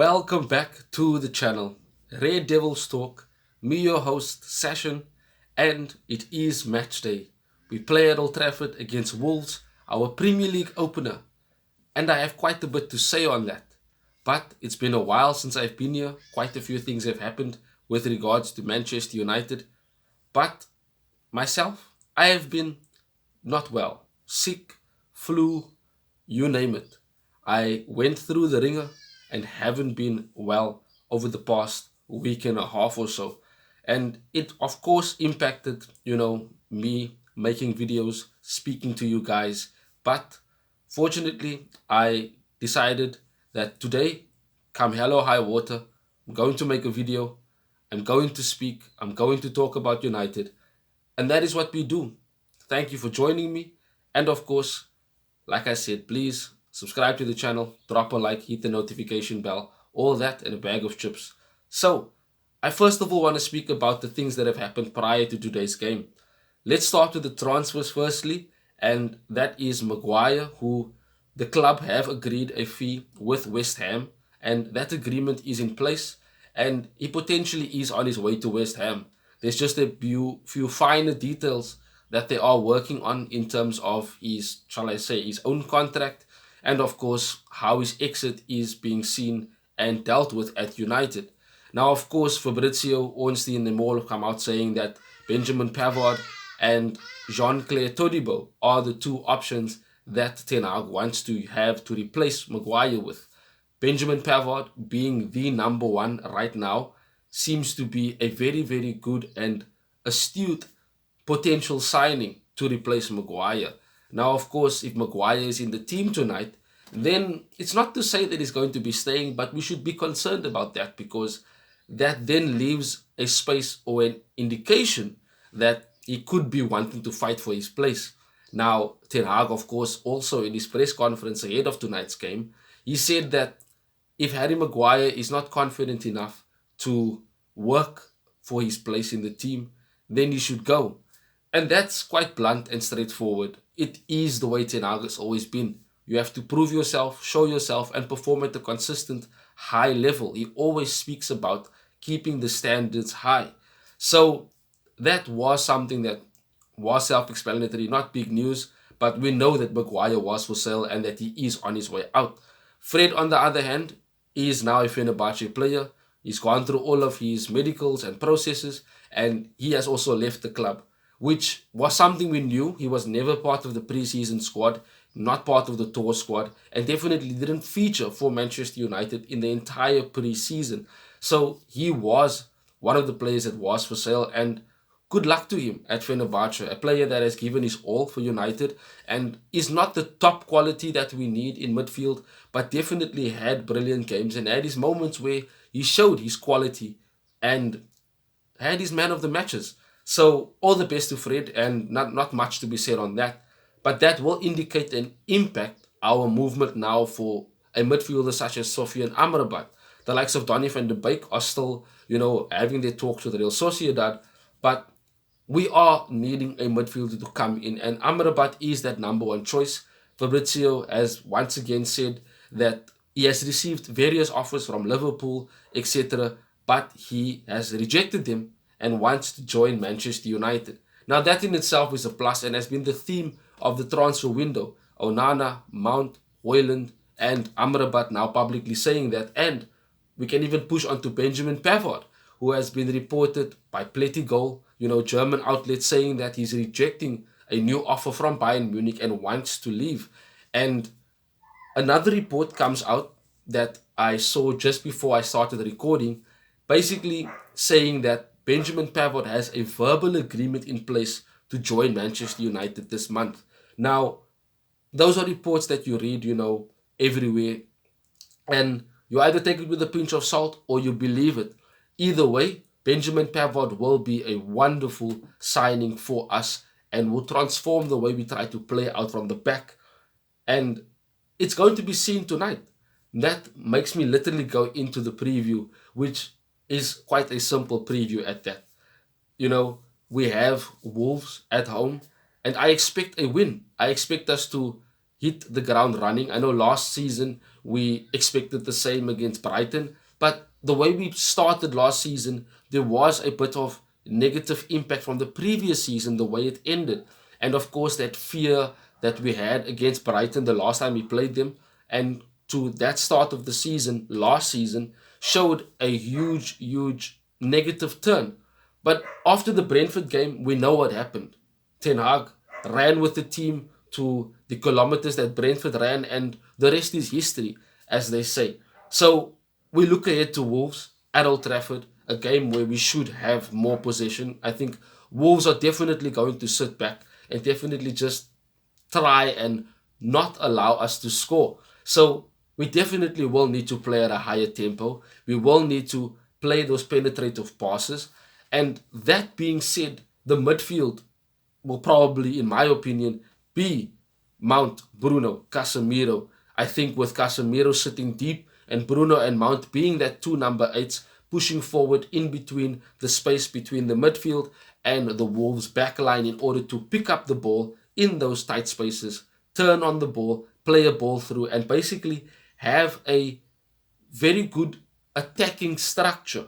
Welcome back to the channel, Red Devils Talk. Me, your host, Session, and it is match day. We play at Old Trafford against Wolves, our Premier League opener, and I have quite a bit to say on that. But it's been a while since I've been here. Quite a few things have happened with regards to Manchester United. But myself, I have been not well, sick, flu, you name it. I went through the ringer and haven't been well over the past week and a half or so. And it, of course, impacted, me making videos, speaking to you guys. But fortunately, I decided that today, come hell or high water, I'm going to make a video. I'm going to speak. I'm going to talk about United. And that is what we do. Thank you for joining me. And of course, like I said, please subscribe to the channel, drop a like, hit the notification bell, all that and a bag of chips. So, I first of all want to speak about the things that have happened prior to today's game. Let's start with the transfers firstly, and that is Maguire, who the club have agreed a fee with West Ham, and that agreement is in place, and he potentially is on his way to West Ham. There's just a few finer details that they are working on in terms of his, shall I say, his own contract, and of course how his exit is being seen and dealt with at United. Now, of course, Fabrizio Ornstein and them all have come out saying that Benjamin Pavard and Jean-Claire Todibo are the two options that Ten Hag wants to have to replace Maguire with. Benjamin Pavard, being the number one right now, seems to be a very, very good and astute potential signing to replace Maguire. Now, of course, if Maguire is in the team tonight, then it's not to say that he's going to be staying, but we should be concerned about that because that then leaves a space or an indication that he could be wanting to fight for his place. Now, Ten Hag, of course, also in his press conference ahead of tonight's game, he said that if Harry Maguire is not confident enough to work for his place in the team, then he should go. And that's quite blunt and straightforward. It is the way Ten Hag has always been. You have to prove yourself, show yourself, and perform at a consistent high level. He always speaks about keeping the standards high. So that was something that was self-explanatory, not big news, but we know that Maguire was for sale and that he is on his way out. Fred, on the other hand, is now a Fenerbahce player. He's gone through all of his medicals and processes, and he has also left the club, which was something we knew. He was never part of the preseason squad, not part of the tour squad, and definitely didn't feature for Manchester United in the entire preseason. So he was one of the players that was for sale, and good luck to him at Fenerbahce, a player that has given his all for United and is not the top quality that we need in midfield, but definitely had brilliant games and had his moments where he showed his quality and had his man of the matches. So all the best to Fred, and not much to be said on that. But that will indicate and impact our movement now for a midfielder such as Sofian Amrabat. The likes of Donny van de Beek are still, having their talks with Real Sociedad, but we are needing a midfielder to come in, and Amrabat is that number one choice. Fabrizio has once again said that he has received various offers from Liverpool, etc., but he has rejected them and wants to join Manchester United. Now, that in itself is a plus and has been the theme of the transfer window. Onana, Mount, Hoyland, and Amrabat now publicly saying that, and we can even push on to Benjamin Pavard, who has been reported by Plenty Goal, German outlets, saying that he's rejecting a new offer from Bayern Munich and wants to leave. And another report comes out that I saw just before I started recording, basically saying that Benjamin Pavard has a verbal agreement in place to join Manchester United this month. Now, those are reports that you read, everywhere, and you either take it with a pinch of salt or you believe it. Either way, Benjamin Pavard will be a wonderful signing for us and will transform the way we try to play out from the back. And it's going to be seen tonight. That makes me literally go into the preview, which is quite a simple preview at that. We have Wolves at home, and I expect a win. I expect us to hit the ground running. I know last season we expected the same against Brighton, but the way we started last season, there was a bit of negative impact from the previous season, the way it ended. And of course, that fear that we had against Brighton the last time we played them, and to that start of the season last season, showed a huge negative turn. But after the Brentford game, we know what happened. Ten Hag ran with the team to the kilometers that Brentford ran, and the rest is history, as they say. So we look ahead to Wolves at Old Trafford, a game where we should have more possession. I think Wolves are definitely going to sit back and definitely just try and not allow us to score. So we definitely will need to play at a higher tempo. We will need to play those penetrative passes. And that being said, the midfield will probably, in my opinion, be Mount, Bruno, Casemiro. I think with Casemiro sitting deep and Bruno and Mount being that two number eights, pushing forward in between the space between the midfield and the Wolves backline in order to pick up the ball in those tight spaces, turn on the ball, play a ball through, and basically have a very good attacking structure,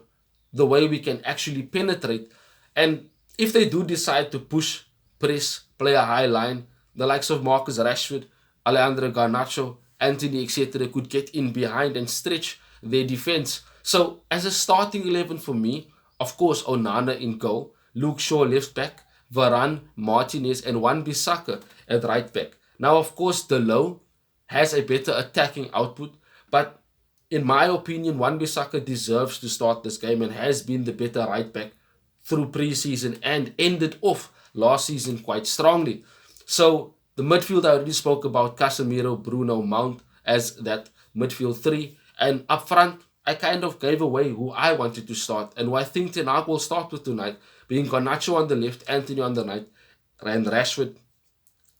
the way we can actually penetrate. And if they do decide to push, press, play a high line, the likes of Marcus Rashford, Alejandro Garnacho, Anthony, etc., could get in behind and stretch their defense. So, as a starting 11 for me, of course, Onana in goal, Luke Shaw left back, Varane, Martinez, and Wan-Bissaka at right back. Now, of course, Delo has a better attacking output, but in my opinion, Wan-Bissaka deserves to start this game and has been the better right back through preseason and ended off last season quite strongly. So the midfield I already spoke about, Casemiro, Bruno, Mount as that midfield three. And up front, I kind of gave away who I wanted to start and who I think Ten Hag will start with tonight, being Garnacho on the left, Anthony on the right, and Rashford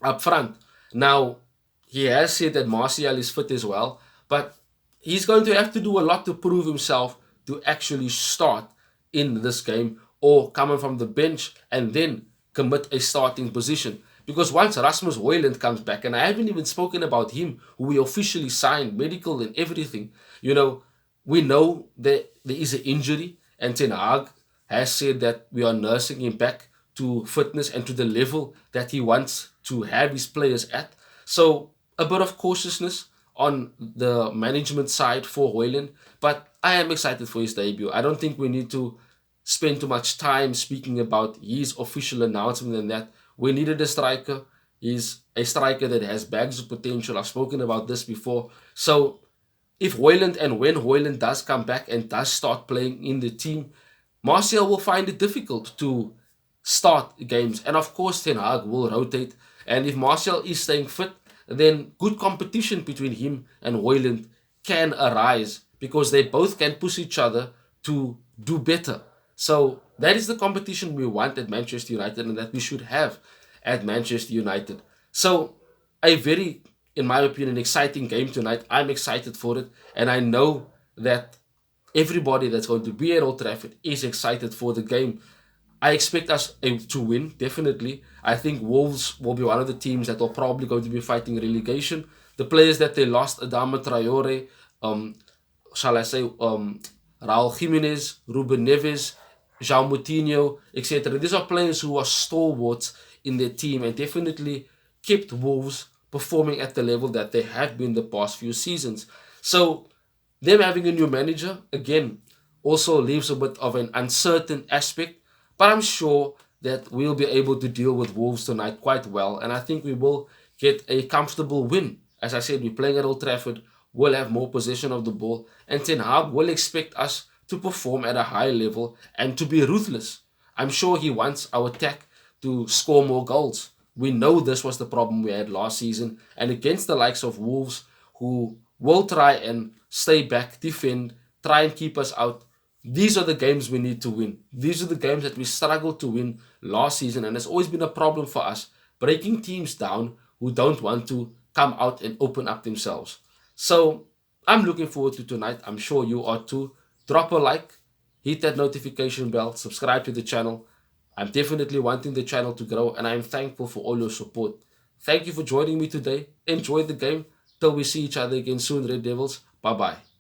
up front. Now, he has said that Martial is fit as well, but he's going to have to do a lot to prove himself to actually start in this game or coming from the bench and then commit a starting position. Because once Rasmus Højlund comes back, and I haven't even spoken about him, who we officially signed, medical and everything, we know that there is an injury, and Ten Hag has said that we are nursing him back to fitness and to the level that he wants to have his players at. So a bit of cautiousness on the management side for Højlund, but I am excited for his debut. I don't think we need to spend too much time speaking about his official announcement and that. We needed a striker. He's a striker that has bags of potential. I've spoken about this before. So if Højlund and when Højlund does come back and does start playing in the team, Martial will find it difficult to start games. And of course, Ten Hag will rotate. And if Martial is staying fit, then good competition between him and Højlund can arise because they both can push each other to do better. So that is the competition we want at Manchester United and that we should have at Manchester United. So a very, in my opinion, exciting game tonight. I'm excited for it. And I know that everybody that's going to be at Old Trafford is excited for the game. I expect us to win, definitely. I think Wolves will be one of the teams that are probably going to be fighting relegation. The players that they lost, Adama Traore, Raul Jimenez, Ruben Neves, João Moutinho, etc. These are players who are stalwarts in their team and definitely kept Wolves performing at the level that they have been the past few seasons. So them having a new manager, again, also leaves a bit of an uncertain aspect. But I'm sure that we'll be able to deal with Wolves tonight quite well. And I think we will get a comfortable win. As I said, we're playing at Old Trafford. We'll have more possession of the ball. And Ten Hag will expect us to perform at a high level and to be ruthless. I'm sure he wants our attack to score more goals. We know this was the problem we had last season. And against the likes of Wolves, who will try and stay back, defend, try and keep us out, these are the games we need to win. These are the games that we struggled to win last season. And it's always been a problem for us, breaking teams down who don't want to come out and open up themselves. So I'm looking forward to tonight. I'm sure you are too. Drop a like, hit that notification bell, subscribe to the channel. I'm definitely wanting the channel to grow and I'm thankful for all your support. Thank you for joining me today. Enjoy the game. Till we see each other again soon, Red Devils. Bye-bye.